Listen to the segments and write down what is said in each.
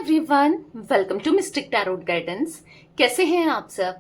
Everyone, welcome to Mystic Tarot Guidance. कैसे हैं आप सब?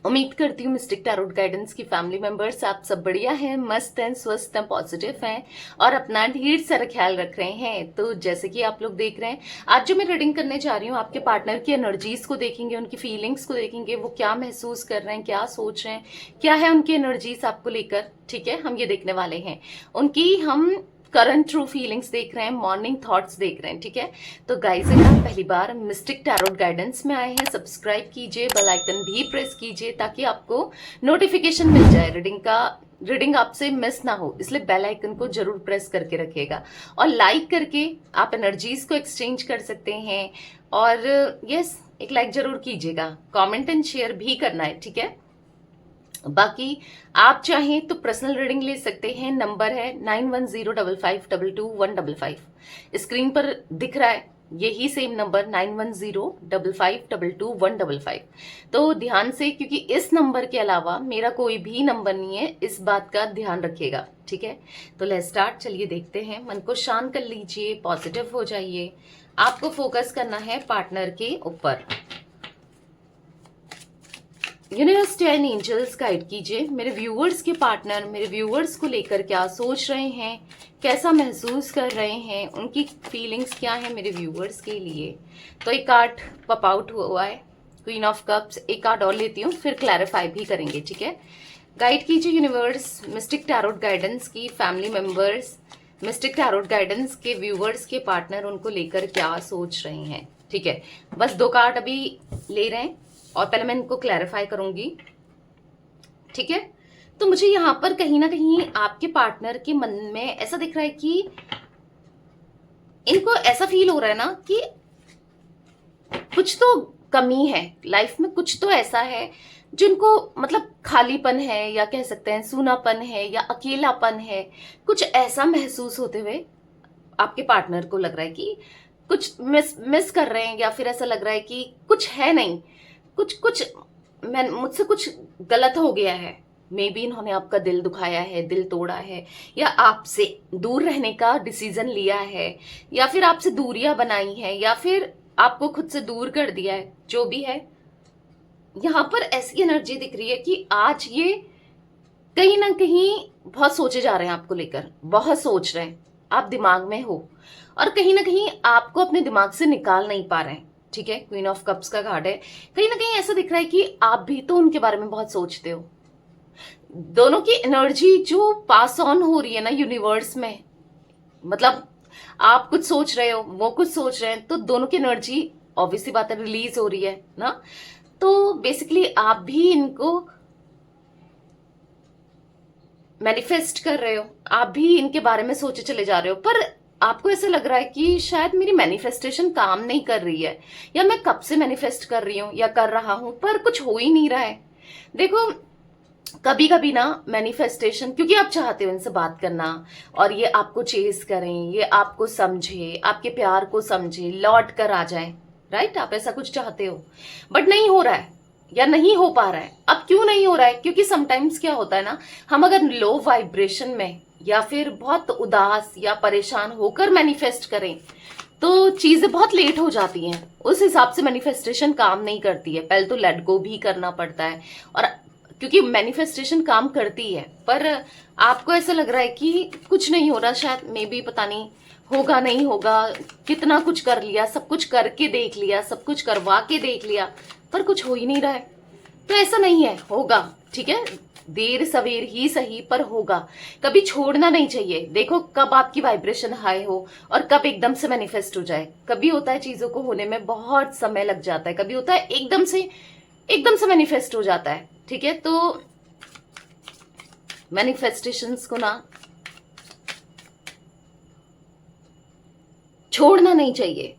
उम्मीद करती हूँ मिस्टिक टैरोट गाइडेंस की फैमिली मेंबर्स आप सब बढ़िया हैं, मस्त हैं, स्वस्थ हैं, पॉजिटिव हैं और अपना ढेर सारा ख्याल रख रहे हैं। तो जैसे कि आप लोग देख रहे हैं, आज जो मैं रीडिंग करने जा रही हूँ, आपके पार्टनर की एनर्जीज को देखेंगे, उनकी फीलिंग्स को देखेंगे, वो क्या महसूस कर रहे हैं, क्या सोच रहे हैं, क्या है उनकी एनर्जीज आपको लेकर। ठीक है, हम ये देखने वाले हैं उनकी, हम करंट ट्रू फीलिंग्स देख रहे हैं, मॉर्निंग थॉट्स देख रहे हैं। ठीक है, तो गाइस अगर आप पहली बार मिस्टिक टैरोट गाइडेंस में आए हैं, सब्सक्राइब कीजिए, बेल आइकन भी प्रेस कीजिए ताकि आपको नोटिफिकेशन मिल जाए रीडिंग आपसे मिस ना हो, इसलिए बेल आइकन को जरूर प्रेस करके रखिएगा और लाइक करके आप एनर्जीज को एक्सचेंज कर सकते हैं। और यस, एक लाइक जरूर कीजिएगा, कमेंट एंड शेयर भी करना है। ठीक है, बाकी आप चाहें तो पर्सनल रीडिंग ले सकते हैं। नंबर है 9105522155। स्क्रीन पर दिख रहा है यही सेम नंबर 9105522155। तो ध्यान से, क्योंकि इस नंबर के अलावा मेरा कोई भी नंबर नहीं है, इस बात का ध्यान रखिएगा। ठीक है, तो लेट्स स्टार्ट। चलिए देखते हैं। मन को शांत कर लीजिए, पॉजिटिव हो जाइए। आपको फोकस करना है पार्टनर के ऊपर। यूनिवर्स एंड एंजल्स गाइड कीजिए मेरे व्यूअर्स के पार्टनर मेरे व्यूअर्स को लेकर क्या सोच रहे हैं, कैसा महसूस कर रहे हैं, उनकी फीलिंग्स क्या है मेरे व्यूअर्स के लिए। तो एक कार्ड पॉप आउट हुआ है, क्वीन ऑफ कप्स। एक कार्ड और लेती हूँ, फिर क्लैरिफाई भी करेंगे। ठीक है, गाइड कीजिए यूनिवर्स मिस्टिक टैरोट गाइडेंस की family members, mistake Tarot guidance के व्यूअर्स के पार्टनर उनको लेकर क्या सोच रहे हैं। ठीक है, बस 2 कार्ड अभी ले रहे हैं और पहले मैं इनको क्लैरिफाई करूंगी। ठीक है, तो मुझे यहां पर कहीं ना कहीं आपके पार्टनर के मन में ऐसा दिख रहा है कि इनको ऐसा फील हो रहा है ना कि कुछ तो कमी है लाइफ में, कुछ तो ऐसा है जिनको मतलब खालीपन है, या कह सकते हैं सूनापन है, या अकेलापन है। कुछ ऐसा महसूस होते हुए आपके पार्टनर को लग रहा है कि कुछ मिस कर रहे हैं, या फिर ऐसा लग रहा है कि कुछ है नहीं, कुछ मैं मुझसे कुछ गलत हो गया है। मे बी इन्होंने आपका दिल दुखाया है, दिल तोड़ा है, या आपसे दूर रहने का डिसीजन लिया है, या फिर आपसे दूरियां बनाई है, या फिर आपको खुद से दूर कर दिया है। जो भी है, यहां पर ऐसी एनर्जी दिख रही है कि आज ये कहीं ना कहीं बहुत सोचे जा रहे हैं आपको लेकर, बहुत सोच रहे हैं, आप दिमाग में हो और कहीं ना कहीं आपको अपने दिमाग से निकाल नहीं पा रहे हैं। ठीक है, क्वीन ऑफ कप्स का कार्ड है। कहीं ना कहीं ऐसा दिख रहा है कि आप भी तो उनके बारे में बहुत सोचते हो। दोनों की एनर्जी जो पास ऑन हो रही है ना यूनिवर्स में, मतलब आप कुछ सोच रहे हो, वो कुछ सोच रहे हैं, तो दोनों की एनर्जी ऑब्वियसली बात है रिलीज हो रही है ना। तो बेसिकली आप भी इनको मैनिफेस्ट कर रहे हो, आप भी इनके बारे में सोचे चले जा रहे हो, पर आपको ऐसा लग रहा है कि शायद मेरी मैनिफेस्टेशन काम नहीं कर रही है, या मैं कब से मैनिफेस्ट कर रही हूं या कर रहा हूं पर कुछ हो ही नहीं रहा है। देखो, कभी कभी ना मैनिफेस्टेशन, क्योंकि आप चाहते हो इनसे बात करना और ये आपको चेस करें, ये आपको समझे, आपके प्यार को समझे, लौट कर आ जाए। राइट, आप ऐसा कुछ चाहते हो, बट नहीं हो रहा है या नहीं हो पा रहा है। अब क्यों नहीं हो रहा है? क्योंकि समटाइम्स क्या होता है ना, हम अगर लो वाइब्रेशन में या फिर बहुत उदास या परेशान होकर मैनिफेस्ट करें तो चीजें बहुत लेट हो जाती हैं, उस हिसाब से मैनिफेस्टेशन काम नहीं करती है। पहले तो लेट गो भी करना पड़ता है, और क्योंकि मैनिफेस्टेशन काम करती है, पर आपको ऐसा लग रहा है कि कुछ नहीं हो रहा, शायद मे बी, पता नहीं होगा नहीं होगा, कितना कुछ कर लिया, सब कुछ करके देख लिया, सब कुछ करवा के देख लिया, पर कुछ हो ही नहीं रहा है। तो ऐसा नहीं है, होगा। ठीक है, देर सवेर ही सही, पर होगा। कभी छोड़ना नहीं चाहिए। देखो, कब आपकी वाइब्रेशन हाई हो और कब एकदम से मैनिफेस्ट हो जाए। कभी होता है चीजों को होने में बहुत समय लग जाता है, कभी होता है एकदम से मैनिफेस्ट हो जाता है। ठीक है, तो मैनिफेस्टेशंस को ना छोड़ना नहीं चाहिए,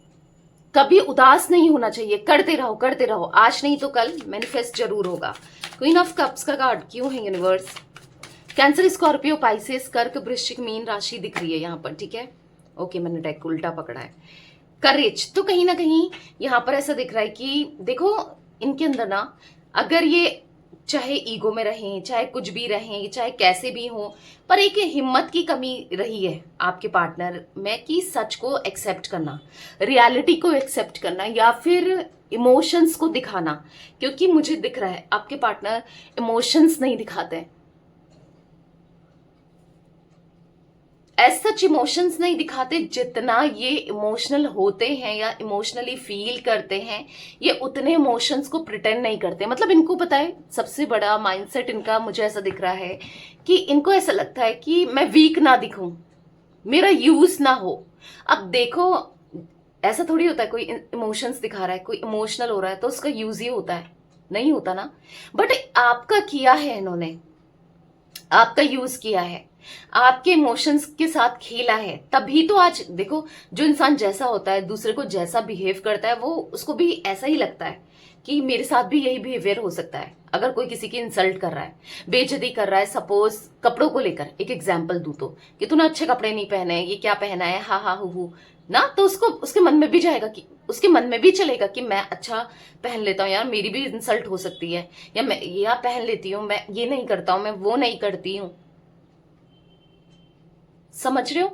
कभी उदास नहीं होना चाहिए, करते रहो करते रहो, आज नहीं तो कल मैनिफेस्ट जरूर होगा। क्वीन ऑफ कप्स का कार्ड क्यों है यूनिवर्स? कैंसर, स्कॉर्पियो, पाइसेस, कर्क, वृश्चिक, मीन राशि दिख रही है यहाँ पर। ठीक है, ओके, मैंने डेक उल्टा पकड़ा है। करेज, तो कहीं ना कहीं यहाँ पर ऐसा दिख रहा है कि देखो, इनके अंदर ना, अगर ये चाहे ईगो में रहें, चाहे कुछ भी रहें, चाहे कैसे भी हो, पर एक हिम्मत की कमी रही है आपके पार्टनर में कि सच को एक्सेप्ट करना, रियलिटी को एक्सेप्ट करना, या फिर इमोशंस को दिखाना। क्योंकि मुझे दिख रहा है आपके पार्टनर इमोशंस नहीं दिखाते हैं, एज सच इमोशंस नहीं दिखाते। जितना ये इमोशनल होते हैं या इमोशनली फील करते हैं, ये उतने इमोशंस को प्रिटेंड नहीं करते। मतलब इनको पता है, सबसे बड़ा माइंडसेट इनका मुझे ऐसा दिख रहा है कि इनको ऐसा लगता है कि मैं वीक ना दिखूं, मेरा यूज ना हो। अब देखो, ऐसा थोड़ी होता है कोई इमोशंस दिखा रहा है, कोई इमोशनल हो रहा है तो उसका यूज ही होता है, नहीं होता ना। बट आपका किया है इन्होंने, आपका यूज किया है, आपके इमोशंस के साथ खेला है, तभी तो आज देखो, जो इंसान जैसा होता है, दूसरे को जैसा बिहेव करता है, वो उसको भी ऐसा ही लगता है कि मेरे साथ भी यही बिहेवियर हो सकता है। अगर कोई किसी की इंसल्ट कर रहा है, बेइज्जती कर रहा है, सपोज कपड़ों को लेकर एक एग्जाम्पल दूं तो, कि तूने अच्छे कपड़े नहीं पहने, ये क्या पहना है, हा हा हु ना, तो उसको उसके मन में भी जाएगा कि, उसके मन में भी चलेगा कि मैं अच्छा पहन लेता हूँ यार, मेरी भी इंसल्ट हो सकती है, या मैं या पहन लेती हूँ, मैं ये नहीं करता हूँ, मैं वो नहीं करती हूँ। समझ रहे हो?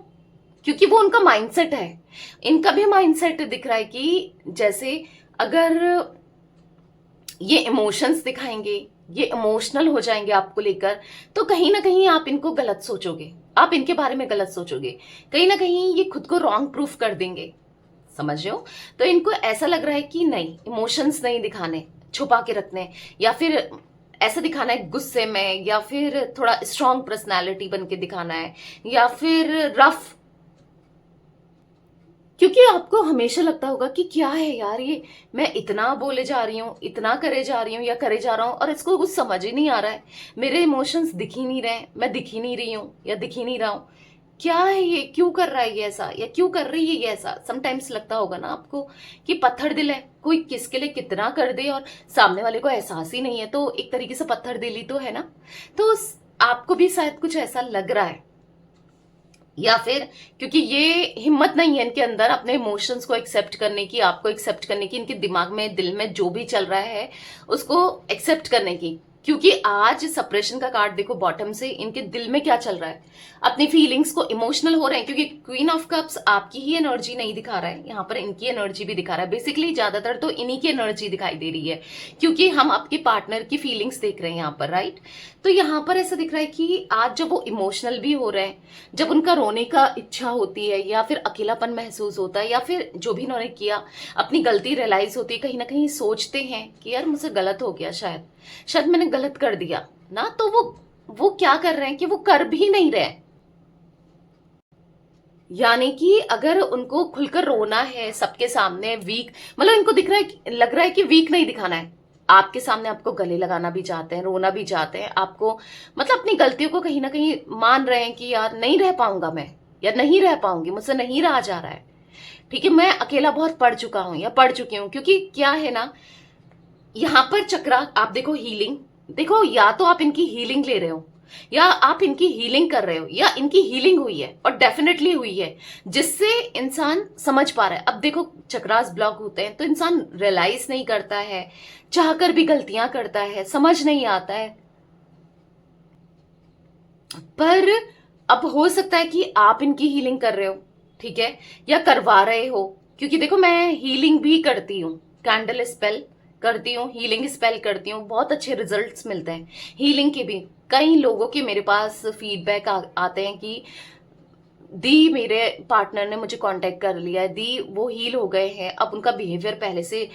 क्योंकि वो उनका माइंडसेट है। इनका भी माइंडसेट दिख रहा है कि जैसे अगर ये इमोशंस दिखाएंगे, ये इमोशनल हो जाएंगे आपको लेकर, तो कहीं ना कहीं आप इनको गलत सोचोगे, आप इनके बारे में गलत सोचोगे, कहीं ना कहीं ये खुद को रॉन्ग प्रूफ कर देंगे। समझ रहे हो? तो इनको ऐसा लग रहा है कि नहीं, इमोशंस नहीं दिखाने, छुपा के रखने, या फिर ऐसा दिखाना है गुस्से में, या फिर थोड़ा स्ट्रांग पर्सनालिटी बन के दिखाना है, या फिर रफ। क्योंकि आपको हमेशा लगता होगा कि क्या है यार ये, मैं इतना बोले जा रही हूँ, इतना करे जा रही हूँ या करे जा रहा हूँ, और इसको कुछ समझ ही नहीं आ रहा है, मेरे इमोशंस दिख ही नहीं रहे, मैं दिख ही नहीं रही हूँ या दिख ही नहीं रहा हूँ। क्या है ये, क्यों कर रहा है ये ऐसा, या क्यों कर रही है ये ऐसा? समटाइम्स लगता होगा ना आपको कि पत्थर दिल है, कोई किसके लिए कितना कर दे और सामने वाले को एहसास ही नहीं है, तो एक तरीके से पत्थर दिली तो है ना। तो आपको भी शायद कुछ ऐसा लग रहा है, या फिर क्योंकि ये हिम्मत नहीं है इनके अंदर अपने इमोशंस को एक्सेप्ट करने की, आपको एक्सेप्ट करने की, इनके दिमाग में, दिल में जो भी चल रहा है उसको एक्सेप्ट करने की। क्योंकि आज सप्रेशन का कार्ड देखो बॉटम से, इनके दिल में क्या चल रहा है, अपनी फीलिंग्स को, इमोशनल हो रहे हैं। क्योंकि क्वीन ऑफ कप्स आपकी ही एनर्जी नहीं दिखा रहा है, यहाँ पर इनकी एनर्जी भी दिखा रहा है। बेसिकली ज्यादातर तो इन्हीं की एनर्जी दिखाई दे रही है, क्योंकि हम आपके पार्टनर की फीलिंग्स देख रहे हैं यहाँ पर, राइट। तो यहाँ पर ऐसा दिख रहा है कि आज जब वो इमोशनल भी हो रहे हैं, जब उनका रोने का इच्छा होती है, या फिर अकेलापन महसूस होता है, या फिर जो भी इन्होंने किया, अपनी गलती रियलाइज होती है, कहीं ना कहीं सोचते हैं कि यार मुझसे गलत हो गया, शायद मैंने गलत कर दिया ना, तो वो क्या कर रहे हैं कि वो कर भी नहीं रहे। यानी कि अगर उनको खुलकर रोना है सबके सामने, वीक, मतलब इनको दिख रहा है, लग रहा है कि वीक नहीं दिखाना है आपके सामने, आपको गले लगाना भी चाहते हैं, रोना भी चाहते हैं आपको, मतलब अपनी गलतियों को कहीं ना कहीं मान रहे हैं कि यार नहीं रह पाऊंगा मैं, या नहीं रह पाऊंगी, मुझसे नहीं रहा जा रहा है, ठीक है, मैं अकेला बहुत पढ़ चुका हूं या पढ़ चुकी हूं। क्योंकि क्या है ना, यहाँ पर चक्रा आप देखो, हीलिंग देखो, या तो आप इनकी हीलिंग ले रहे हो, या आप इनकी हीलिंग कर रहे हो, या इनकी हीलिंग हुई है और डेफिनेटली हुई है, जिससे इंसान समझ पा रहा है। अब देखो चक्रास ब्लॉक होते हैं तो इंसान रियलाइज नहीं करता है, चाहकर भी गलतियां करता है, समझ नहीं आता है। पर अब हो सकता है कि आप इनकी हीलिंग कर रहे हो, ठीक है, या करवा रहे हो। क्योंकि देखो मैं हीलिंग भी करती हूँ, कैंडल स्पेल करती हूँ, हीलिंग स्पेल करती हूँ, बहुत अच्छे रिजल्ट्स मिलते हैं हीलिंग के भी। कई लोगों के मेरे पास फीडबैक आते हैं कि दी मेरे पार्टनर ने मुझे कांटेक्ट कर लिया है, दी वो हील हो गए हैं, अब उनका बिहेवियर पहले से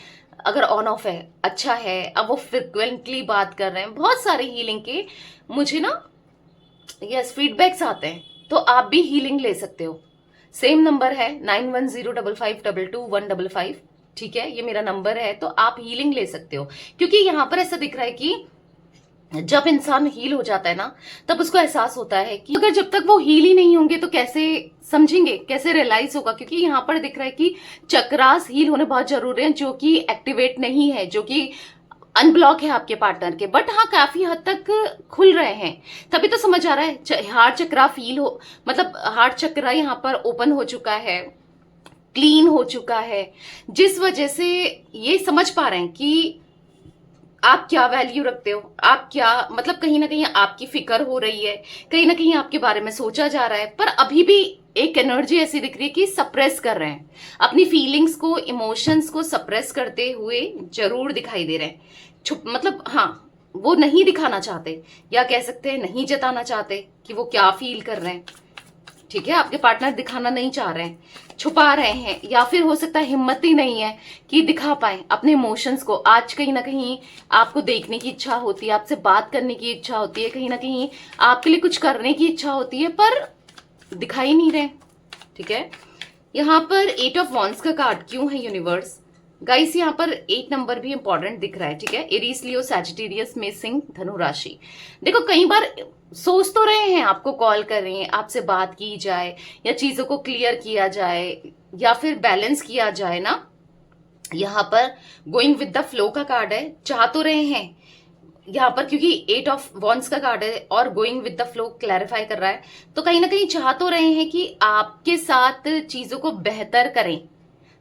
अगर ऑन ऑफ है अच्छा है, अब वो फ्रिक्वेंटली बात कर रहे हैं। बहुत सारे हीलिंग के मुझे ना यस फीडबैक्स आते हैं, तो आप भी हीलिंग ले सकते हो। सेम नंबर है 9105522155, ठीक है, ये मेरा नंबर है, तो आप हीलिंग ले सकते हो। क्योंकि यहाँ पर ऐसा दिख रहा है कि जब इंसान हील हो जाता है ना, तब उसको एहसास होता है कि अगर जब तक वो हील ही नहीं होंगे तो कैसे समझेंगे, कैसे रियलाइज होगा। क्योंकि यहाँ पर दिख रहा है कि चक्रास हील होने बहुत जरूरी है, जो कि एक्टिवेट नहीं है, जो कि अनब्लॉक है आपके पार्टनर के, बट हाँ काफी हद तक खुल रहे हैं। तभी तो समझ आ रहा है हार्ट चक्रा फील हो, मतलब हार्ट चक्रा यहाँ पर ओपन हो चुका है, क्लीन हो चुका है, जिस वजह से ये समझ पा रहे हैं कि आप क्या वैल्यू रखते हो, आप क्या मतलब कहीं ना कहीं आपकी फिक्र हो रही है, कहीं ना कहीं आपके बारे में सोचा जा रहा है, पर अभी भी एक एनर्जी ऐसी दिख रही है कि सप्रेस कर रहे हैं अपनी फीलिंग्स को, इमोशंस को सप्रेस करते हुए जरूर दिखाई दे रहे हैं। छुप मतलब हाँ, वो नहीं दिखाना चाहते, या कह सकते हैं नहीं जताना चाहते कि वो क्या फील कर रहे हैं। ठीक है, आपके पार्टनर दिखाना नहीं चाह रहे हैं, छुपा रहे हैं, या फिर हो सकता है हिम्मत ही नहीं है कि दिखा पाए अपने इमोशंस को। आज कहीं ना कहीं आपको देखने की इच्छा होती है, आपसे बात करने की इच्छा होती है, कहीं ना कहीं आपके लिए कुछ करने की इच्छा होती है, पर दिखाई नहीं रहे। ठीक है, यहाँ पर 8 ऑफ वॉन्ड्स का कार्ड क्यों है यूनिवर्स? गाइस यहाँ पर 8 नंबर भी इंपॉर्टेंट दिख रहा है। ठीक है, एरीज, लियो, सैजिटेरियस में सिंह, धनु राशि। देखो कई बार सोच तो रहे हैं, आपको कॉल कर रहे हैं, आपसे बात की जाए, या चीजों को क्लियर किया जाए, या फिर बैलेंस किया जाए ना। यहाँ पर गोइंग विद द फ्लो का कार्ड है, चाह तो रहे हैं यहाँ पर, क्योंकि 8 ऑफ वॉन्ड्स का कार्ड है और going with the flow clarify कर रहा है, तो कहीं ना कहीं चाह तो रहे हैं कि आपके साथ चीजों को बेहतर करें,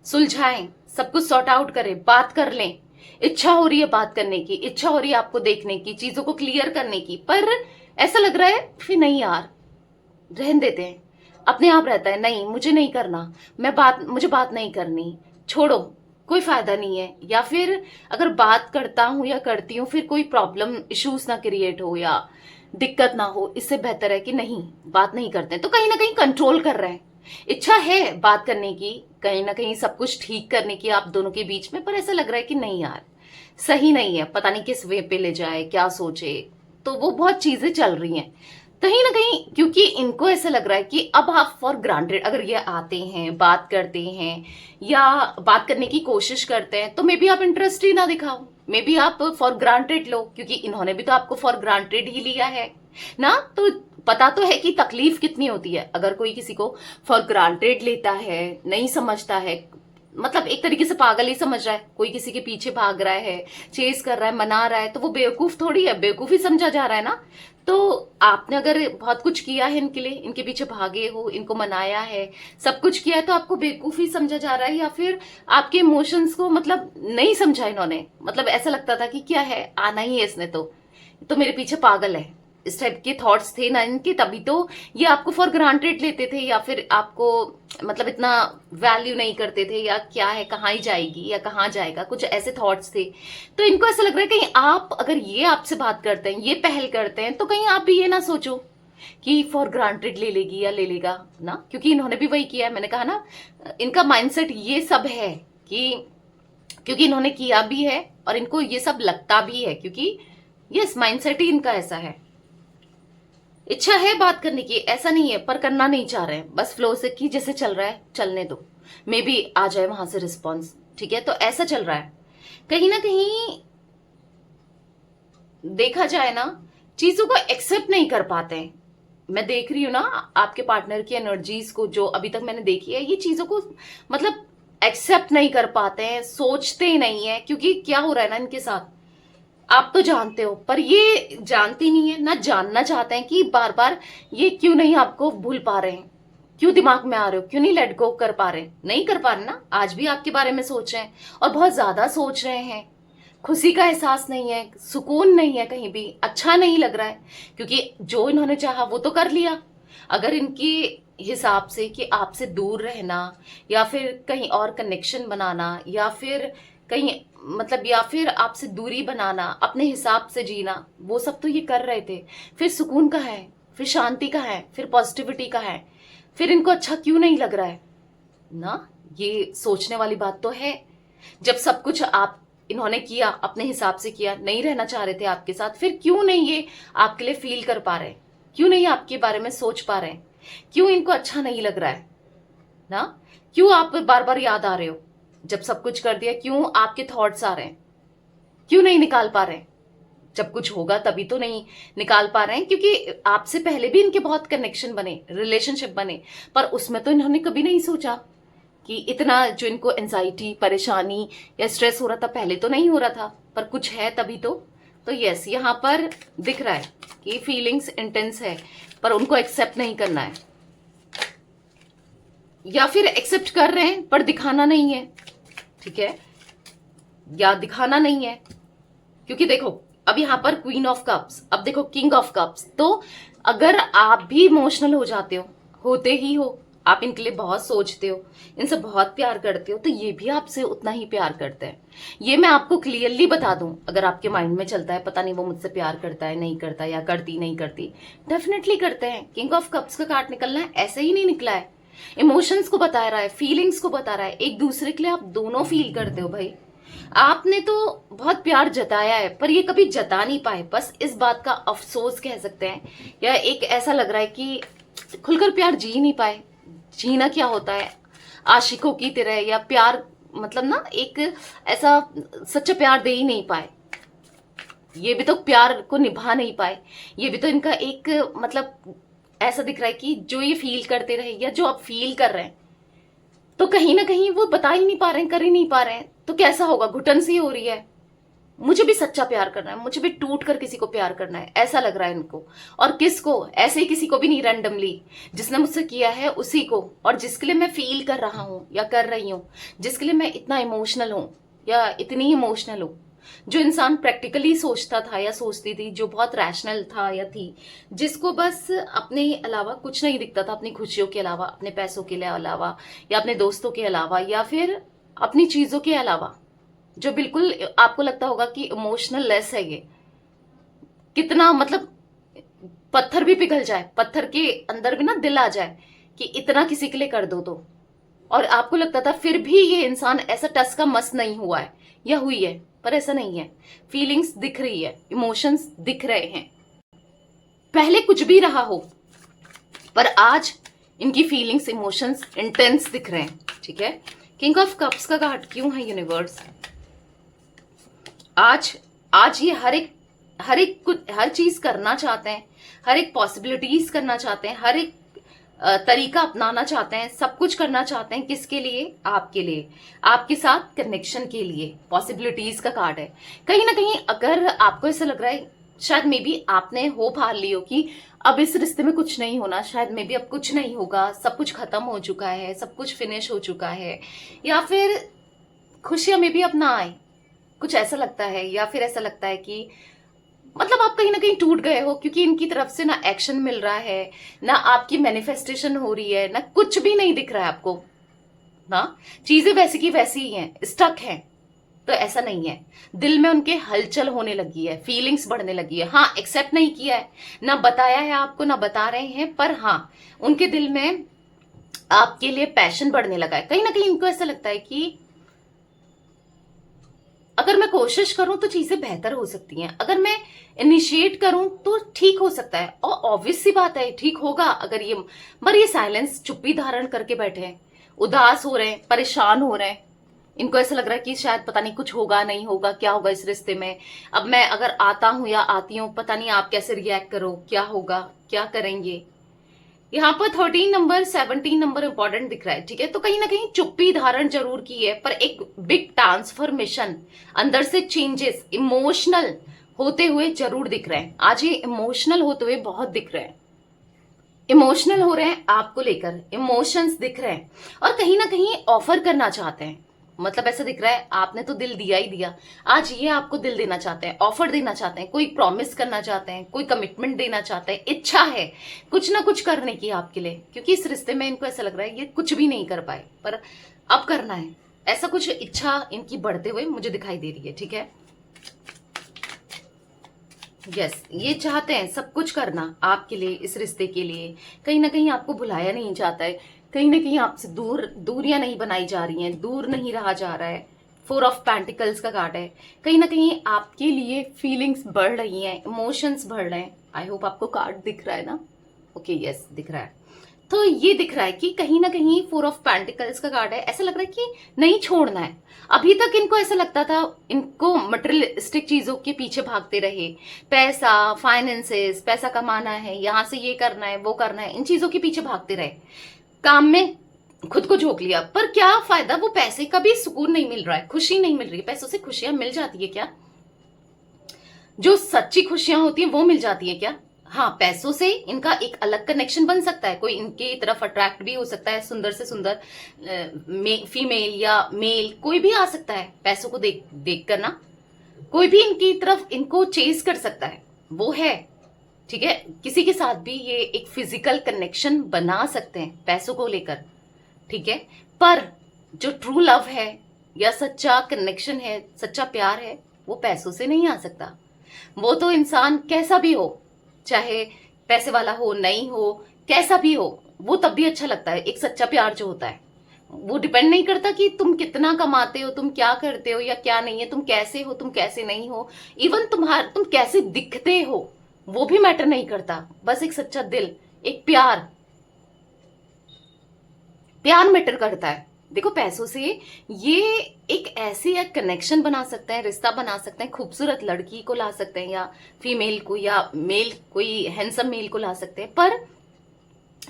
सुलझाएं, सब कुछ सॉर्ट आउट करें, बात कर लें। इच्छा हो रही है बात करने की, इच्छा हो रही है आपको देखने की, चीजों को क्लियर करने की, पर ऐसा लग रहा है फिर नहीं यार, रहन देते हैं। अपने आप रहता है नहीं मुझे नहीं करना, मुझे बात नहीं करनी, छोड़ो, कोई फायदा नहीं है। या फिर अगर बात करता हूं या करती हूं फिर कोई प्रॉब्लम, इश्यूज ना क्रिएट हो या दिक्कत ना हो, इससे बेहतर है कि नहीं, बात नहीं करते हैं। तो कहीं ना कहीं कंट्रोल कर रहे हैं, इच्छा है बात करने की, कहीं ना कहीं सब कुछ ठीक करने की आप दोनों के बीच में, पर ऐसा लग रहा है कि नहीं यार सही नहीं है, पता नहीं किस वे पे ले जाए, क्या सोचे। तो वो बहुत चीजें चल रही हैं कहीं ना कहीं, क्योंकि इनको ऐसा लग रहा है कि अब आप फॉर ग्रांटेड अगर ये आते हैं, बात करते हैं या बात करने की कोशिश करते हैं, तो मे बी आप इंटरेस्ट ही ना दिखाओ, मे बी आप फॉर ग्रांटेड लो, क्योंकि इन्होंने भी तो आपको फॉर ग्रांटेड ही लिया है ना। तो पता तो है कि तकलीफ कितनी होती है अगर कोई किसी को फॉर ग्रांटेड लेता है, नहीं समझता है, मतलब एक तरीके से पागल ही समझ रहा है, कोई किसी के पीछे भाग रहा है, चेस कर रहा है, मना रहा है, तो वो बेवकूफ थोड़ी है, बेवकूफ ही समझा जा रहा है ना। तो आपने अगर बहुत कुछ किया है इनके लिए, इनके पीछे भागे हो, इनको मनाया है, सब कुछ किया है, तो आपको बेवकूफ ही समझा जा रहा है, या फिर आपके इमोशंस को मतलब नहीं समझा इन्होंने। मतलब ऐसा लगता था कि क्या है, आना ही है इसने, तो मेरे पीछे पागल है, इस टाइप के थॉट्स थे ना इनके, तभी तो ये आपको फॉर ग्रांटेड लेते थे, या फिर आपको मतलब इतना वैल्यू नहीं करते थे, या क्या है, कहाँ ही जाएगी या कहाँ जाएगा, कुछ ऐसे थॉट्स थे। तो इनको ऐसा लग रहा है कहीं आप अगर ये आपसे बात करते हैं, ये पहल करते हैं, तो कहीं आप भी ये ना सोचो कि फॉर ग्रांटेड ले लेगी या ले लेगा ना, क्योंकि इन्होंने भी वही किया है। मैंने कहा ना, इनका माइंडसेट ये सब है कि क्योंकि इन्होंने किया भी है और इनको ये सब लगता भी है, क्योंकि यस माइंडसेट ही इनका ऐसा है। इच्छा है बात करने की, ऐसा नहीं है, पर करना नहीं चाह रहे हैं, बस फ्लो से कि जैसे चल रहा है चलने दो, मे बी आ जाए वहां से रिस्पॉन्स। ठीक है, तो ऐसा चल रहा है। कहीं ना कहीं देखा जाए ना, चीजों को एक्सेप्ट नहीं कर पाते हैं। मैं देख रही हूं ना आपके पार्टनर की एनर्जीज को, जो अभी तक मैंने देखी है, ये चीजों को मतलब एक्सेप्ट नहीं कर पाते हैं, सोचते ही नहीं है, क्योंकि क्या हो रहा है ना इनके साथ, आप तो जानते हो, पर ये जानती नहीं है ना, जानना चाहते हैं कि बार बार ये क्यों नहीं आपको भूल पा रहे हैं, क्यों दिमाग में आ रहे हो, क्यों नहीं लेट गो कर पा रहे, नहीं कर पा रहे ना, आज भी आपके बारे में सोच रहे हैं और बहुत ज्यादा सोच रहे हैं। खुशी का एहसास नहीं है, सुकून नहीं है, कहीं भी अच्छा नहीं लग रहा है, क्योंकि जो इन्होंने चाहा वो तो कर लिया। अगर इनके हिसाब से कि आपसे दूर रहना, या फिर कहीं और कनेक्शन बनाना, या फिर कहीं मतलब, या फिर आपसे दूरी बनाना, अपने हिसाब से जीना, वो सब तो ये कर रहे थे, फिर सुकून का है, फिर शांति का है, फिर पॉजिटिविटी का है, फिर इनको अच्छा क्यों नहीं लग रहा है ना। ये सोचने वाली बात तो है। जब सब कुछ आप इन्होंने किया, अपने हिसाब से किया, नहीं रहना चाह रहे थे आपके साथ, फिर क्यों नहीं ये आपके लिए फील कर पा रहे, क्यों नहीं आपके बारे में सोच पा रहे, क्यों इनको अच्छा नहीं लग रहा है ना, क्यों आप बार बार याद आ रहे हो, जब सब कुछ कर दिया क्यों आपके थॉट्स आ रहे हैं, क्यों नहीं निकाल पा रहे हैं? जब कुछ होगा तभी तो नहीं निकाल पा रहे हैं, क्योंकि आपसे पहले भी इनके बहुत कनेक्शन बने, रिलेशनशिप बने, पर उसमें तो इन्होंने कभी नहीं सोचा कि इतना जो इनको एंजाइटी, परेशानी या स्ट्रेस हो रहा था, पहले तो नहीं हो रहा था, पर कुछ है तभी तो यस, यहाँ पर दिख रहा है कि फीलिंग्स इंटेंस है, पर उनको एक्सेप्ट नहीं करना है, या फिर एक्सेप्ट कर रहे हैं पर दिखाना नहीं है। ठीक है, या दिखाना नहीं है, क्योंकि देखो अब यहाँ पर क्वीन ऑफ कप्स, अब देखो किंग ऑफ कप्स। तो अगर आप भी इमोशनल हो जाते हो, होते ही हो, आप इनके लिए बहुत सोचते हो, इनसे बहुत प्यार करते हो, तो ये भी आपसे उतना ही प्यार करते हैं। ये मैं आपको क्लियरली बता दूं, अगर आपके माइंड में चलता है पता नहीं वो मुझसे प्यार करता है नहीं करता, या करती नहीं करती, डेफिनेटली करते हैं। किंग ऑफ कप्स का कार्ड निकलना है, ऐसे ही नहीं निकला है। इमोशंस को बता रहा है, फीलिंग्स को बता रहा है, एक दूसरे के लिए आप दोनों फील करते हो भाई। आपने तो बहुत प्यार जताया है पर ये कभी जता नहीं पाए, बस इस बात का अफसोस कह सकते हैं, या एक ऐसा लग रहा है कि खुलकर प्यार जी नहीं पाए। जीना क्या होता है, आशिकों की तरह, या प्यार मतलब ना एक ऐसा सच्चा प्यार दे ही नहीं पाए। ये भी तो प्यार को निभा नहीं पाए। ये भी तो इनका एक मतलब ऐसा दिख रहा है कि जो ये फील करते रहे, या जो आप फील कर रहे हैं, तो कहीं ना कहीं वो बता ही नहीं पा रहे हैं, कर ही नहीं पा रहे हैं। तो कैसा होगा, घुटन सी हो रही है। मुझे भी सच्चा प्यार करना है, मुझे भी टूट कर किसी को प्यार करना है, ऐसा लग रहा है इनको। और किसको, ऐसे ही किसी को भी नहीं, रैंडमली जिसने मुझसे किया है उसी को, और जिसके लिए मैं फील कर रहा हूं या कर रही हूं, जिसके लिए मैं इतना इमोशनल हूं या इतनी इमोशनल हूं। जो इंसान प्रैक्टिकली सोचता था या सोचती थी, जो बहुत रैशनल था या थी, जिसको बस अपने अलावा कुछ नहीं दिखता था, अपनी खुशियों के अलावा, अपने पैसों के अलावा, या अपने दोस्तों के अलावा, या फिर अपनी चीजों के अलावा, जो बिल्कुल आपको लगता होगा कि इमोशनल लेस है ये। कितना मतलब पत्थर भी पिघल जाए, पत्थर के अंदर भी ना दिल आ जाए कि इतना किसी के लिए कर दो तो, और आपको लगता था फिर भी ये इंसान ऐसा टस का मस नहीं हुआ है या हुई है, पर ऐसा नहीं है। फीलिंग्स दिख रही है, इमोशंस दिख रहे हैं। पहले कुछ भी रहा हो, पर आज इनकी फीलिंग्स इमोशंस इंटेंस दिख रहे हैं। ठीक है, किंग ऑफ कप्स का कार्ड क्यों है यूनिवर्स? आज ये हर चीज करना चाहते हैं, हर एक पॉसिबिलिटीज करना चाहते हैं, हर एक तरीका अपनाना चाहते हैं, सब कुछ करना चाहते हैं। किसके लिए? आपके लिए, आपके साथ कनेक्शन के लिए। पॉसिबिलिटीज का कार्ड है। कहीं ना कहीं अगर आपको ऐसा लग रहा है, शायद मे बी आपने होप हार ली हो कि अब इस रिश्ते में कुछ नहीं होना, शायद मे बी अब कुछ नहीं होगा, सब कुछ खत्म हो चुका है, सब कुछ फिनिश हो चुका है, या फिर खुशियां में भी अब ना आए, कुछ ऐसा लगता है। या फिर ऐसा लगता है कि मतलब आप कहीं ना कहीं टूट गए हो, क्योंकि इनकी तरफ से ना एक्शन मिल रहा है, ना आपकी मैनिफेस्टेशन हो रही है, ना कुछ भी नहीं दिख रहा है आपको, ना चीजें वैसी की वैसी ही हैं, स्टक हैं। तो ऐसा नहीं है, दिल में उनके हलचल होने लगी है, फीलिंग्स बढ़ने लगी है। हाँ, एक्सेप्ट नहीं किया है, ना बताया है आपको, ना बता रहे हैं, पर हाँ उनके दिल में आपके लिए पैशन बढ़ने लगा है। कहीं ना कहीं इनको ऐसा लगता है कि अगर मैं कोशिश करूं तो चीजें बेहतर हो सकती हैं, अगर मैं इनिशिएट करूं तो ठीक हो सकता है। और ऑब्वियस सी बात है, ठीक होगा अगर ये साइलेंस, चुप्पी धारण करके बैठे हैं, उदास हो रहे हैं, परेशान हो रहे हैं। इनको ऐसा लग रहा है कि शायद पता नहीं कुछ होगा नहीं होगा, क्या होगा इस रिश्ते में। अब मैं अगर आता हूं या आती हूं, पता नहीं आप कैसे रिएक्ट करो, क्या होगा, क्या करेंगे। यहाँ पर 13 नंबर, 17 नंबर इंपॉर्टेंट दिख रहा है। ठीक है, तो कहीं ना कहीं चुप्पी धारण जरूर की है, पर एक बिग ट्रांसफॉर्मेशन, अंदर से चेंजेस इमोशनल होते हुए जरूर दिख रहे हैं। आज ये इमोशनल होते हुए बहुत दिख रहे हैं, इमोशनल हो रहे हैं आपको लेकर, इमोशंस दिख रहे हैं, और कहीं ना कहीं ऑफर करना चाहते हैं। मतलब ऐसा दिख रहा है आपने तो दिल दिया ही दिया, आज ये आपको दिल देना चाहते हैं, ऑफर देना चाहते हैं, कोई प्रॉमिस करना चाहते हैं, कोई कमिटमेंट देना चाहते हैं। इच्छा है कुछ ना कुछ करने की आपके लिए, क्योंकि इस रिश्ते में इनको ऐसा लग रहा है ये कुछ भी नहीं कर पाए, पर अब करना है। ऐसा कुछ इच्छा इनकी बढ़ते हुए मुझे दिखाई दे रही है। ठीक है, यस, ये चाहते हैं सब कुछ करना आपके लिए, इस रिश्ते के लिए। कहीं ना कहीं आपको भुलाया नहीं जाता है, कहीं ना कहीं आपसे दूरियां नहीं बनाई जा रही हैं, दूर नहीं रहा जा रहा है। 4 ऑफ पेंटिकल्स का कार्ड है। कहीं ना कहीं आपके लिए फीलिंग्स बढ़ रही हैं, इमोशंस बढ़ रहे हैं। आई होप आपको कार्ड दिख रहा है ना? ओके, यस दिख रहा है। तो ये दिख रहा है कि कहीं ना कहीं 4 ऑफ पेंटिकल्स का कार्ड है। ऐसा लग रहा है कि नहीं छोड़ना है। अभी तक इनको ऐसा लगता था, इनको मटेरियलिस्टिक चीजों के पीछे भागते रहे, पैसा, फाइनेंसेस, पैसा कमाना है, यहां से ये करना है, वो करना है, इन चीजों के पीछे भागते रहे, काम में खुद को झोंक लिया। पर क्या फायदा, वो पैसे का भी सुकून नहीं मिल रहा है, खुशी नहीं मिल रही है। पैसों से खुशियां मिल जाती है क्या? जो सच्ची खुशियां होती हैं वो मिल जाती है क्या? हाँ, पैसों से इनका एक अलग कनेक्शन बन सकता है, कोई इनकी तरफ अट्रैक्ट भी हो सकता है, सुंदर से सुंदर फीमेल या मेल कोई भी आ सकता है पैसों को देख कर ना। कोई भी इनकी तरफ इनको चेज कर सकता है, वो है, ठीक है। किसी के साथ भी ये एक फिजिकल कनेक्शन बना सकते हैं पैसों को लेकर, ठीक है। पर जो ट्रू लव है या सच्चा कनेक्शन है, सच्चा प्यार है, वो पैसों से नहीं आ सकता। वो तो इंसान कैसा भी हो, चाहे पैसे वाला हो नहीं हो, कैसा भी हो, वो तब भी अच्छा लगता है। एक सच्चा प्यार जो होता है वो डिपेंड नहीं करता कि तुम कितना कमाते हो, तुम क्या करते हो या क्या नहीं है, तुम कैसे हो, तुम कैसे नहीं हो, इवन तुम कैसे दिखते हो, वो भी मैटर नहीं करता। बस एक सच्चा दिल, एक प्यार मैटर करता है। देखो पैसों से ये एक ऐसी एक कनेक्शन बना सकते हैं, रिश्ता बना सकते हैं, खूबसूरत लड़की को ला सकते हैं या फीमेल को, या मेल कोई हैंडसम मेल को ला सकते हैं। पर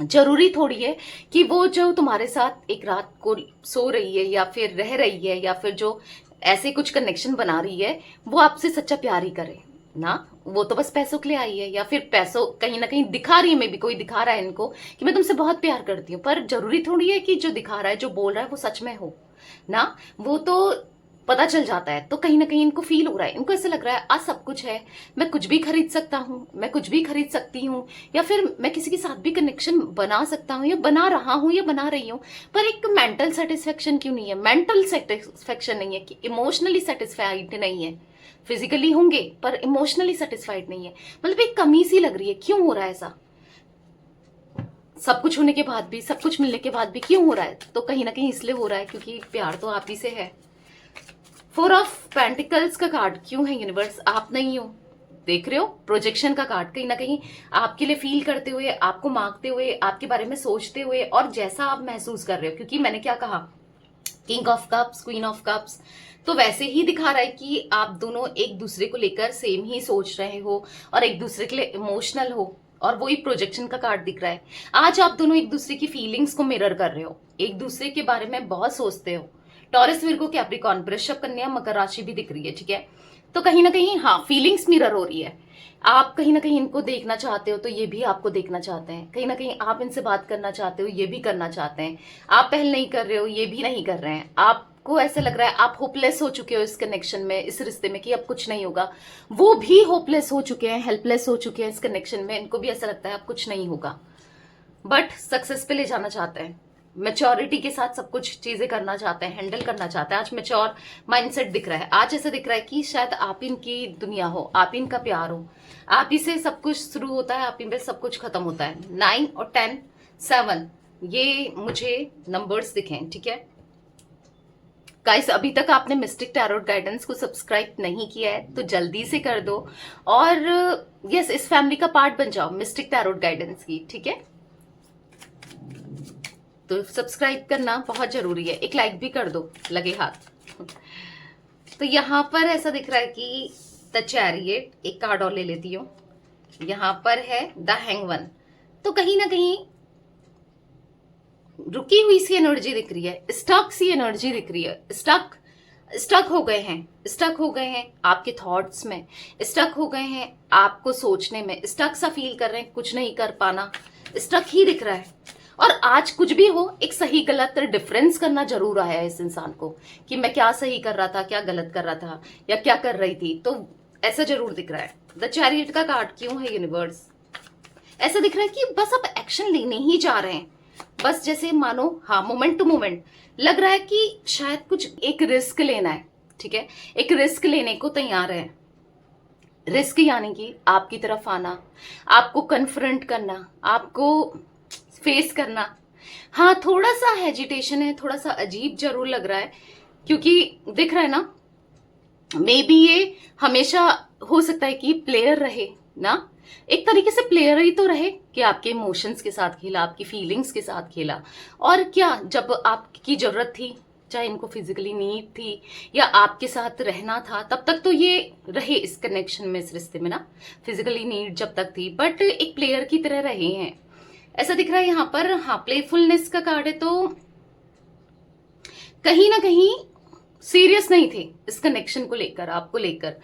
जरूरी थोड़ी है कि वो जो तुम्हारे साथ एक रात को सो रही है या फिर रह रही है या फिर जो ऐसे कुछ कनेक्शन बना रही है, वो आपसे सच्चा प्यार ही करे ना। वो तो बस पैसों के लिए आई है, या फिर पैसों कहीं ना कहीं दिखा रही है, मे भी कोई दिखा रहा है इनको कि मैं तुमसे बहुत प्यार करती हूँ। पर जरूरी थोड़ी है कि जो दिखा रहा है, जो बोल रहा है, वो सच में हो ना। वो तो पता चल जाता है। तो कहीं ना कहीं इनको फील हो रहा है, इनको ऐसा लग रहा है आज सब कुछ है, मैं कुछ भी खरीद सकता हूँ, मैं कुछ भी खरीद सकती हूँ, या फिर मैं किसी के साथ भी कनेक्शन बना सकता हूँ, या बना रहा हूँ या बना रही हूँ। पर एक मेंटल सेटिस्फेक्शन क्यों नहीं है, मेंटल सेटिस्फेक्शन नहीं है, कि इमोशनली सेटिस्फाइड नहीं है। फिजिकली होंगे पर इमोशनली सेटिस्फाइड नहीं है, मतलब एक कमी सी लग रही है। क्यों हो रहा है ऐसा? सब कुछ होने के बाद भी, सब कुछ मिलने के बाद भी क्यों हो रहा है? तो कहीं ना कहीं इसलिए हो रहा है क्योंकि प्यार तो आप ही से है। 4 ऑफ पेंटिकल्स का कार्ड क्यों है यूनिवर्स? आप नहीं हो, देख रहे हो, प्रोजेक्शन का कार्ड। कहीं ना कहीं आपके लिए फील करते हुए, आपको मांगते हुए, आपके बारे में सोचते हुए, और जैसा आप महसूस कर रहे हो, क्योंकि मैंने क्या कहा, king of cups, queen of cups, तो वैसे ही दिखा रहा है कि आप दोनों एक दूसरे को लेकर सेम ही सोच रहे हो और एक दूसरे के लिए इमोशनल हो, और वही प्रोजेक्शन का कार्ड दिख रहा है। आज आप दोनों एक दूसरे की फीलिंग्स को मिरर कर रहे हो, एक दूसरे के बारे में बहुत सोचते हो। टॉरस, विर्गो, कैप्रिकॉर्न, वृषभ, कन्या, मकर राशि भी दिख रही है, ठीक है। तो कहीं ना कहीं हाँ, फीलिंग्स मिरर हो रही है। आप कहीं ना कहीं इनको देखना चाहते हो, तो ये भी आपको देखना चाहते हैं। कहीं ना कहीं आप इनसे बात करना चाहते हो, ये भी करना चाहते हैं। आप पहल नहीं कर रहे हो, ये भी नहीं कर रहे हैं। आपको ऐसा लग रहा है आप होपलेस हो चुके हो इस कनेक्शन में, इस रिश्ते में, कि अब कुछ नहीं होगा। वो भी होपलेस हो चुके हैं, हेल्पलेस हो चुके हैं इस कनेक्शन में। इनको भी ऐसा लगता है अब कुछ नहीं होगा, बट सक्सेस पे ले जाना चाहते हैं। मेच्योरिटी के साथ सब कुछ चीजें करना चाहते हैं, हैंडल करना चाहते हैं। आज मेच्योर माइंडसेट दिख रहा है। आज ऐसा दिख रहा है कि शायद आप इनकी दुनिया हो, आप इनका प्यार हो, आप ही से सब कुछ शुरू होता है, आप ही पे सब कुछ खत्म होता है। 9 और 10, 7 ये मुझे नंबर्स दिखे, ठीक है। गाइस, अभी तक आपने मिस्टिक टैरोट गाइडेंस को सब्सक्राइब नहीं किया है तो जल्दी से कर दो, और यस, इस फैमिली का पार्ट बन जाओ मिस्टिक टैरोट गाइडेंस की, ठीक है। तो सब्सक्राइब करना बहुत जरूरी है, एक लाइक भी कर दो लगे हाथ। तो यहां पर ऐसा दिख रहा है कि द चैरियट, एक कार्ड और ले लेती हूँ। यहां पर है द हैंगवन। तो कहीं ना कहीं रुकी हुई सी एनर्जी दिख रही है, स्टक सी एनर्जी दिख रही है। स्टक हो गए हैं, स्टक हो गए हैं आपके थॉट्स में, स्टक हो गए हैं आपको सोचने में, स्टक सा फील कर रहे हैं, कुछ नहीं कर पाना, स्टक ही दिख रहा है। और आज कुछ भी हो, एक सही गलत डिफरेंस करना जरूर आया है इस इंसान को, कि मैं क्या सही कर रहा था, क्या गलत कर रहा था, या क्या कर रही थी। तो ऐसा जरूर दिख रहा है। द चैरियट का कार्ड क्यों है यूनिवर्स? ऐसा दिख रहा है कि बस आप एक्शन लेने ही जा रहे हैं, बस जैसे मानो, हाँ, मोमेंट टू मोमेंट लग रहा है कि शायद कुछ एक रिस्क लेना है, ठीक है। एक रिस्क लेने को तैयार है। रिस्क यानी कि आपकी तरफ आना, आपको कन्फ्रंट करना, आपको फेस करना। हाँ, थोड़ा सा हेजिटेशन है, थोड़ा सा अजीब जरूर लग रहा है, क्योंकि दिख रहा है ना, मे बी ये हमेशा हो सकता है कि प्लेयर रहे ना, एक तरीके से प्लेयर ही तो रहे, कि आपके इमोशंस के साथ खेला, आपकी फीलिंग्स के साथ खेला। और क्या, जब आपकी जरूरत थी, चाहे इनको फिजिकली नीड थी या आपके साथ रहना था, तब तक तो ये रहे इस कनेक्शन में, इस रिश्ते में ना, फिजिकली नीड जब तक थी, बट एक प्लेयर की तरह रहे हैं, ऐसा दिख रहा है यहाँ पर। हाँ, प्लेफुलनेस का कार्ड है, तो कहीं ना कहीं सीरियस नहीं थे इस कनेक्शन को लेकर, आपको लेकर,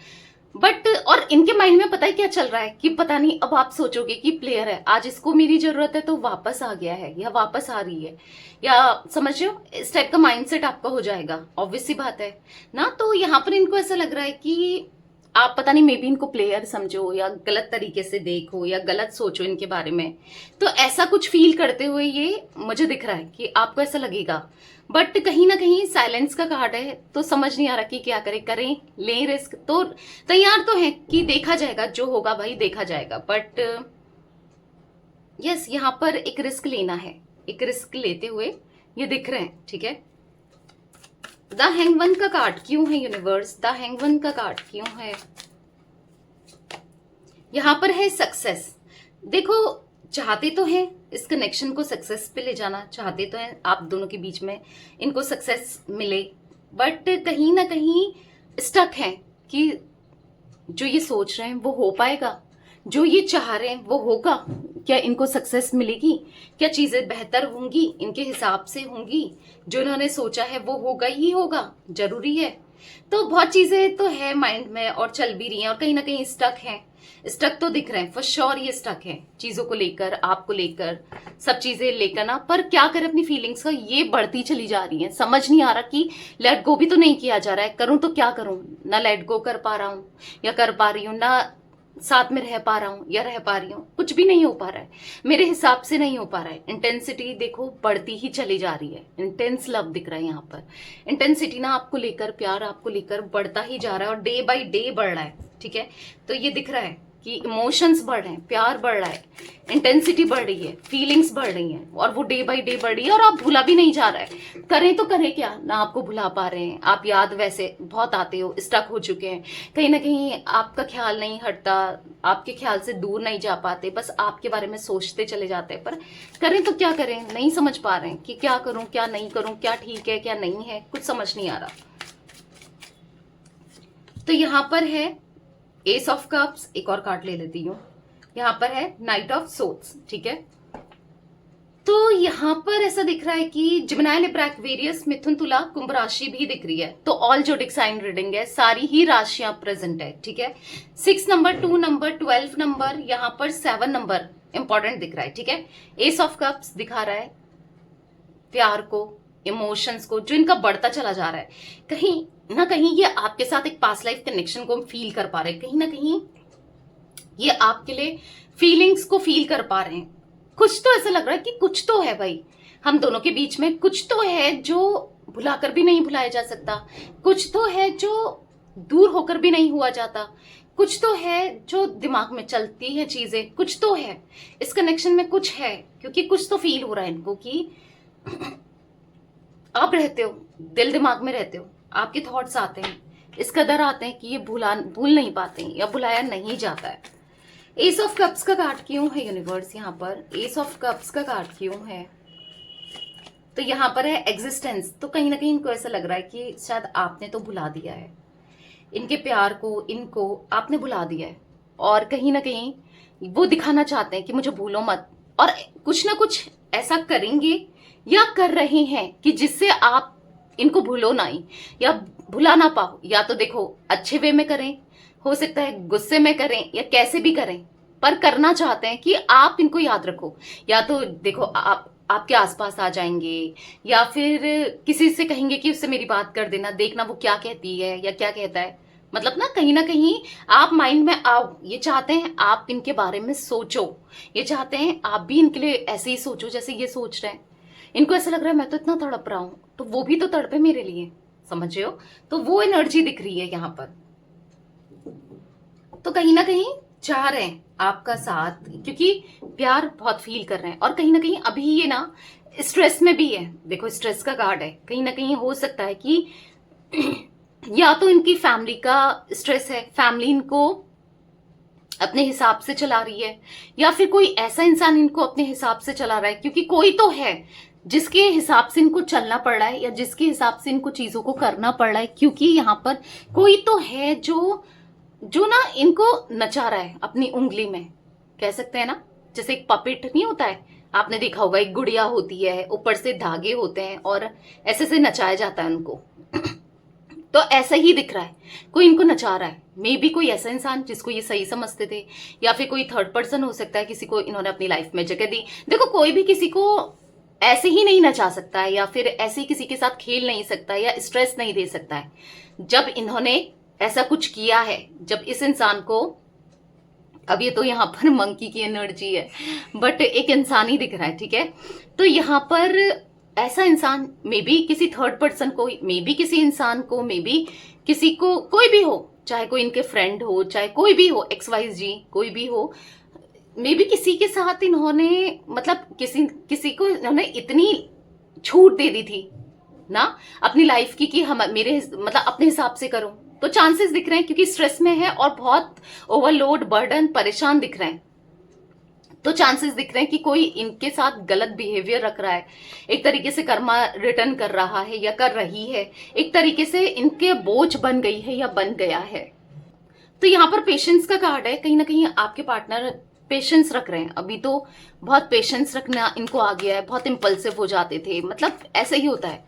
बट और इनके माइंड में पता है क्या चल रहा है, कि पता नहीं, अब आप सोचोगे कि प्लेयर है, आज इसको मेरी जरूरत है तो वापस आ गया है, या वापस आ रही है, या समझ रहे हो, इस टाइप का माइंडसेट आपका हो जाएगा, ऑब्वियस सी बात है ना। तो यहाँ पर इनको ऐसा लग रहा है कि आप पता नहीं मे बी इनको प्लेयर समझो या गलत तरीके से देखो या गलत सोचो इनके बारे में, तो ऐसा कुछ फील करते हुए ये मुझे दिख रहा है कि आपको ऐसा लगेगा। बट कहीं ना कहीं साइलेंस का कार्ड है, तो समझ नहीं आ रहा कि क्या करें, लें रिस्क, तो तैयार तो है कि देखा जाएगा, जो होगा भाई देखा जाएगा। बट यस, यहाँ पर एक रिस्क लेना है, एक रिस्क लेते हुए ये दिख रहे हैं, ठीक है। द हैंगमैन का कार्ड क्यों है यूनिवर्स, द हैंगमैन का कार्ड क्यों है? यहां पर है सक्सेस। देखो, चाहते तो हैं इस कनेक्शन को सक्सेस पे ले जाना, चाहते तो हैं आप दोनों के बीच में इनको सक्सेस मिले, बट कहीं ना कहीं स्टक है कि जो ये सोच रहे हैं वो हो पाएगा, जो ये चाह रहे हैं वो होगा क्या, इनको सक्सेस मिलेगी क्या, चीजें बेहतर होंगी इनके हिसाब से होंगी, जो इन्होंने सोचा है वो होगा ही होगा, जरूरी है। तो बहुत चीजें तो है माइंड में और चल भी रही हैं, और कहीं ना कहीं स्टक है, स्टक तो दिख रहे हैं फॉर श्योर, ये स्टक है चीजों को लेकर, आपको लेकर, सब चीजें लेकर ना। पर क्या करें, अपनी फीलिंग्स का ये बढ़ती चली जा रही है, समझ नहीं आ रहा कि लेट गो भी तो नहीं किया जा रहा है, करूं तो क्या करूं, ना लेट गो कर पा रहा हूं या कर पा रही हूं, ना साथ में रह पा रहा हूं या रह पा रही हूं, कुछ भी नहीं हो पा रहा है, मेरे हिसाब से नहीं हो पा रहा है। इंटेंसिटी देखो बढ़ती ही चली जा रही है, इंटेंस लव दिख रहा है यहाँ पर, इंटेंसिटी ना आपको लेकर, प्यार आपको लेकर बढ़ता ही जा रहा है और डे बाय डे बढ़ रहा है, ठीक है। तो ये दिख रहा है कि इमोशंस बढ़ रहे हैं, प्यार बढ़ रहा है, इंटेंसिटी बढ़ रही है, फीलिंग्स बढ़ रही हैं, और वो डे बाय डे बढ़ रही है, और आप भूला भी नहीं जा रहा है। करें तो करें क्या, ना आपको भुला पा रहे हैं आप, याद वैसे बहुत आते हो, स्टक हो चुके हैं, कहीं ना कहीं आपका ख्याल नहीं हटता, आपके ख्याल से दूर नहीं जा पाते, बस आपके बारे में सोचते चले जाते हैं। पर करें तो क्या करें, नहीं समझ पा रहे हैं कि क्या करूं क्या नहीं करूं, क्या ठीक है क्या नहीं है, कुछ समझ नहीं आ रहा। तो यहां पर है एस ऑफ कप्स, एक और कार्ड ले लेती हूँ, यहां पर है नाइट ऑफ सोल्स, ठीक है। तो यहां पर ऐसा दिख रहा है कि जिमिनाई, लिब्रा, एक्वेरियस, मिथुन, तुला, कुंभ राशि भी दिख रही है, तो ऑल जोडिक साइन रीडिंग है, सारी ही राशियां प्रेजेंट है, ठीक है। 6 नंबर, 2 नंबर, 12 नंबर, यहां पर 7 नंबर इंपॉर्टेंट दिख रहा है, ठीक है। एस ऑफ कप्स दिखा रहा है प्यार को, इमोशंस को, जो इनका बढ़ता चला जा रहा है, कहीं ना कहीं ये आपके साथ एक पास्ट लाइफ कनेक्शन को फील कर पा रहे हैं, कहीं ना कहीं ये आपके लिए फीलिंग्स को फील कर पा रहे हैं। कुछ तो ऐसा लग रहा है कि कुछ तो है भाई हम दोनों के बीच में, कुछ तो है जो भुलाकर भी नहीं भुलाया जा सकता, कुछ तो है जो दूर होकर भी नहीं हुआ जाता, कुछ तो है जो दिमाग में चलती है चीजें, कुछ तो है इस कनेक्शन में, कुछ है, क्योंकि कुछ तो फील हो रहा है इनको कि आप रहते हो, दिल दिमाग में रहते हो, आपके थॉट्स आते हैं, इस कदर आते हैं कि ये भूल नहीं पाते हैं या भुलाया नहीं जाता है। एस ऑफ कप्स का कार्ड क्यों है यूनिवर्स, यहाँ पर एस ऑफ कप्स का कार्ड क्यों है? तो यहाँ पर है एग्जिस्टेंस, तो कहीं ना कहीं इनको ऐसा लग रहा है कि शायद आपने तो भुला दिया है इनके प्यार को, इनको आपने भुला दिया है, और कहीं ना कहीं वो दिखाना चाहते हैं कि मुझे भूलो मत, और कुछ ना कुछ ऐसा करेंगे या कर रहे हैं कि जिससे आप इनको भूलो ना ही या भुला ना पाओ। या तो देखो अच्छे वे में करें, हो सकता है गुस्से में करें, या कैसे भी करें, पर करना चाहते हैं कि आप इनको याद रखो। या तो देखो आप आपके आसपास आ जाएंगे, या फिर किसी से कहेंगे कि उससे मेरी बात कर देना, देखना वो क्या कहती है या क्या कहता है, मतलब ना कहीं आप माइंड में आओ। ये चाहते हैं आप इनके बारे में सोचो, ये चाहते हैं आप भी इनके लिए ऐसे ही सोचो जैसे ये सोच रहे हैं। इनको ऐसा लग रहा है मैं तो इतना तड़प रहा हूं, तो वो भी तो तड़पे मेरे लिए, समझ रहे हो? तो वो एनर्जी दिख रही है यहाँ पर। तो कहीं ना कहीं चाह रहे हैं आपका साथ, क्योंकि प्यार बहुत फील कर रहे हैं, और कहीं ना कहीं अभी ये ना स्ट्रेस में भी है। देखो स्ट्रेस का कार्ड है, कहीं ना कहीं हो सकता है कि या तो इनकी फैमिली का स्ट्रेस है, फैमिली इनको अपने हिसाब से चला रही है, या फिर कोई ऐसा इंसान इनको अपने हिसाब से चला रहा है, क्योंकि कोई तो है जिसके हिसाब से इनको चलना पड़ रहा है या जिसके हिसाब से इनको चीजों को करना पड़ रहा है, क्योंकि यहाँ पर कोई तो है जो ना इनको नचा रहा है अपनी उंगली में, कह सकते हैं ना, जैसे एक पपेट नहीं होता है, आपने देखा होगा, एक गुड़िया होती है, ऊपर से धागे होते हैं और ऐसे से नचाया जाता है उनको। तो ऐसा ही दिख रहा है, कोई इनको नचा रहा है। मे बी कोई ऐसा इंसान जिसको ये सही समझते थे, या फिर कोई थर्ड पर्सन हो सकता है, किसी को इन्होंने अपनी लाइफ में जगह दी। देखो कोई भी किसी को ऐसे ही नहीं नचा सकता है, या फिर ऐसे ही किसी के साथ खेल नहीं सकता, या स्ट्रेस नहीं दे सकता है। जब इन्होंने ऐसा कुछ किया है जब इस इंसान को, अब ये तो यहाँ पर मंकी की एनर्जी है बट एक इंसान ही दिख रहा है, ठीक है। तो यहाँ पर ऐसा इंसान मे बी किसी थर्ड पर्सन को, मे बी किसी इंसान को, मे बी किसी को, कोई भी हो, चाहे कोई इनके फ्रेंड हो, चाहे कोई भी हो, XYZ कोई भी हो, मे बी किसी के साथ इन्होंने, मतलब किसी को इन्होंने इतनी छूट दे दी थी ना अपनी लाइफ की कि हम मेरे मतलब अपने हिसाब से करो। तो चांसेस दिख रहे हैं क्योंकि स्ट्रेस में है और बहुत ओवरलोड, बर्डन, परेशान दिख रहे हैं। तो चांसेस दिख रहे हैं कि कोई इनके साथ गलत बिहेवियर रख रहा है, एक तरीके से कर्मा रिटर्न कर रहा है या कर रही है, एक तरीके से इनके बोझ बन गई है या बन गया है। तो यहाँ पर पेशेंस का कार्ड है, कहीं ना कहीं आपके पार्टनर पेशेंस रख रहे हैं। अभी तो बहुत पेशेंस रखना इनको आ गया है, बहुत इम्पल्सिव हो जाते थे, मतलब ऐसे ही होता है।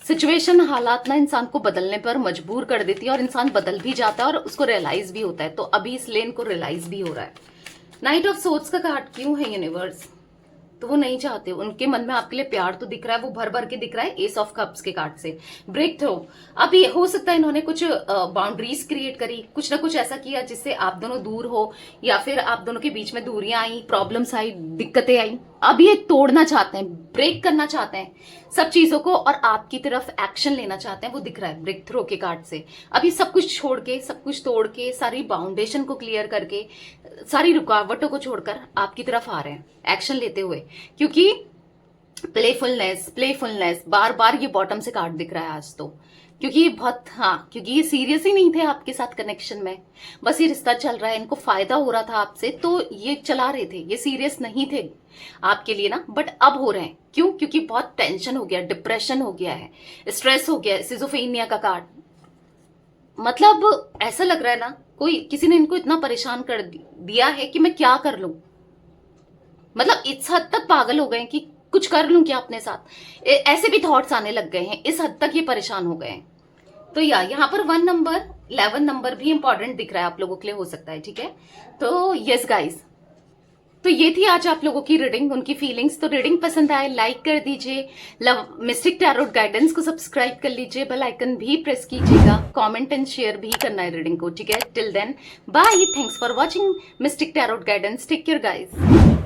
सिचुएशन, हालात ना इंसान को बदलने पर मजबूर कर देती है और इंसान बदल भी जाता है और उसको रियलाइज भी होता है। तो अभी इस लेन को रियलाइज भी हो रहा है। नाइट ऑफ सोर्ड्स का कार्ड क्यों है यूनिवर्स? तो वो नहीं चाहते, उनके मन में आपके लिए प्यार तो दिख रहा है, वो भर भर के दिख रहा है एस ऑफ कप्स के कार्ड से। ब्रेक थ्रू, अब ये हो सकता है इन्होंने कुछ बाउंड्रीज क्रिएट करी, कुछ ना कुछ ऐसा किया जिससे आप दोनों दूर हो, या फिर आप दोनों के बीच में दूरियां आई, प्रॉब्लम्स आई, दिक्कतें आई। अब ये तोड़ना चाहते हैं, ब्रेक करना चाहते हैं सब चीजों को और आपकी तरफ एक्शन लेना चाहते हैं, वो दिख रहा है ब्रेक थ्रू के कार्ड से। अभी सब कुछ छोड़ के, सब कुछ तोड़ के, सारी बाउंडेशन को क्लियर करके, सारी रुकावटों को छोड़कर आपकी तरफ आ रहे हैं एक्शन लेते हुए। क्योंकि प्लेफुलनेस बार बार ये बॉटम से कार्ड दिख रहा है आज तो, क्योंकि बहुत, हाँ, क्योंकि ये सीरियस ही नहीं थे आपके साथ कनेक्शन में, बस ये रिश्ता चल रहा है, इनको फायदा हो रहा था आपसे तो ये चला रहे थे, ये सीरियस नहीं थे आपके लिए ना। बट अब हो रहे हैं, क्यों? क्योंकि बहुत टेंशन हो गया, डिप्रेशन हो गया है, स्ट्रेस हो गया है। सिजोफ्रेनिया का कार्ड, मतलब ऐसा लग रहा है ना कोई, किसी ने इनको इतना परेशान कर दिया है कि मैं क्या कर लूं, मतलब इस हद तक पागल हो गए कि कुछ कर लूं क्या अपने साथ, ऐसे भी थॉट्स आने लग गए हैं, इस हद तक ये परेशान हो गए हैं। तो यहाँ पर 1 नंबर, 11 नंबर भी इंपॉर्टेंट दिख रहा है आप लोगों के लिए, हो सकता है, ठीक है। तो यस गाइस, तो ये थी आज आप लोगों की रीडिंग, उनकी फीलिंग्स। तो रीडिंग पसंद आए लाइक कर दीजिए, लव मिस्टिक टैरोट गाइडेंस को सब्सक्राइब कर लीजिए, बेल आइकन भी प्रेस कीजिएगा, कमेंट एंड शेयर भी करना है रीडिंग को, ठीक है। Till then bye, thanks for watching Mystic Tarot Guidance, take care guys.